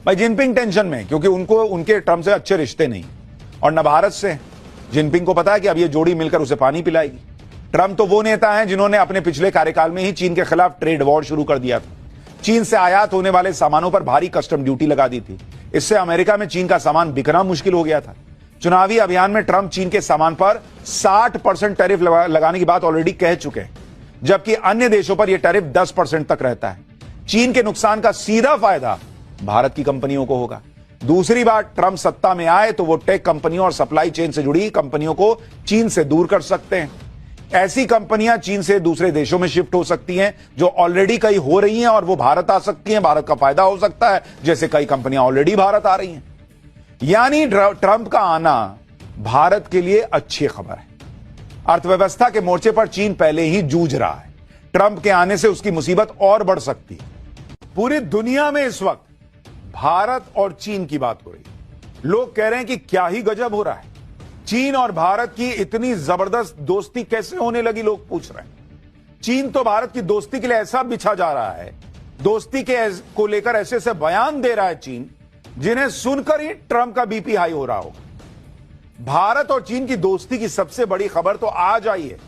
भाई Jinping tension में, क्योंकि उनको उनके ट्रंप से अच्छे रिश्ते नहीं और न भारत से। जिनपिंग को पता है कि अब ये जोड़ी मिलकर उसे पानी पिलाएगी। ट्रंप तो वो नेता हैं जिन्होंने अपने पिछले कार्यकाल में ही चीन के खिलाफ ट्रेड वॉर शुरू कर दिया था। चीन से आयात होने वाले सामानों पर भारी कस्टम ड्यूटी लगा दी थी। इससे अमेरिका में चीन का सामान बिकना मुश्किल हो गया था। चुनावी अभियान में ट्रंप चीन के सामान पर 60% टैरिफ लगाने की बात ऑलरेडी कह चुके हैं, जबकि अन्य देशों पर यह टैरिफ 10% तक रहता है। चीन के नुकसान का सीधा फायदा भारत की कंपनियों को होगा। दूसरी बात, ट्रंप सत्ता में आए तो वो टेक कंपनियों और सप्लाई चेन से जुड़ी कंपनियों को चीन से दूर कर सकते हैं। ऐसी कंपनियां चीन से दूसरे देशों में शिफ्ट हो सकती हैं जो ऑलरेडी कई हो रही हैं और वो भारत आ सकती हैं। भारत का फायदा हो सकता है, जैसे कई कंपनियां ऑलरेडी भारत आ रही हैं। यानी ट्रंप का आना भारत के लिए अच्छी खबर है। अर्थव्यवस्था के मोर्चे पर चीन पहले ही जूझ रहा है। ट्रंप के आने से उसकी मुसीबत और बढ़ सकती है। पूरी दुनिया में इस वक्त भारत और चीन की बात हो रही है। लोग कह रहे हैं कि क्या ही गजब हो रहा है, चीन और भारत की इतनी जबरदस्त दोस्ती कैसे होने लगी, लोग पूछ रहे हैं। चीन तो भारत की दोस्ती के लिए ऐसा बिछा जा रहा है, दोस्ती को लेकर ऐसे ऐसे बयान दे रहा है चीन, जिन्हें सुनकर ही ट्रंप का बीपी हाई हो रहा होगा। भारत और चीन की दोस्ती की सबसे बड़ी खबर तो आज आई है।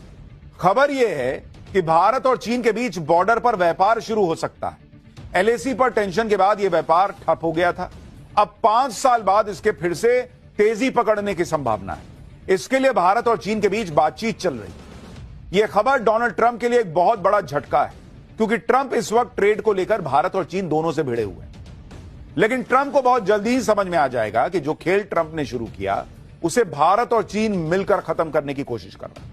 खबर यह है कि भारत और चीन के बीच बॉर्डर पर व्यापार शुरू हो सकता है। एलएसी पर टेंशन के बाद यह व्यापार ठप हो गया था। अब 5 साल बाद इसके फिर से तेजी पकड़ने की संभावना है। इसके लिए भारत और चीन के बीच बातचीत चल रही है। यह खबर डोनाल्ड ट्रंप के लिए एक बहुत बड़ा झटका है, क्योंकि ट्रंप इस वक्त ट्रेड को लेकर भारत और चीन दोनों से भिड़े हुए हैं। लेकिन ट्रंप को बहुत जल्दी ही समझ में आ जाएगा कि जो खेल ट्रंप ने शुरू किया उसे भारत और चीन मिलकर खत्म करने की कोशिश कर रहा है।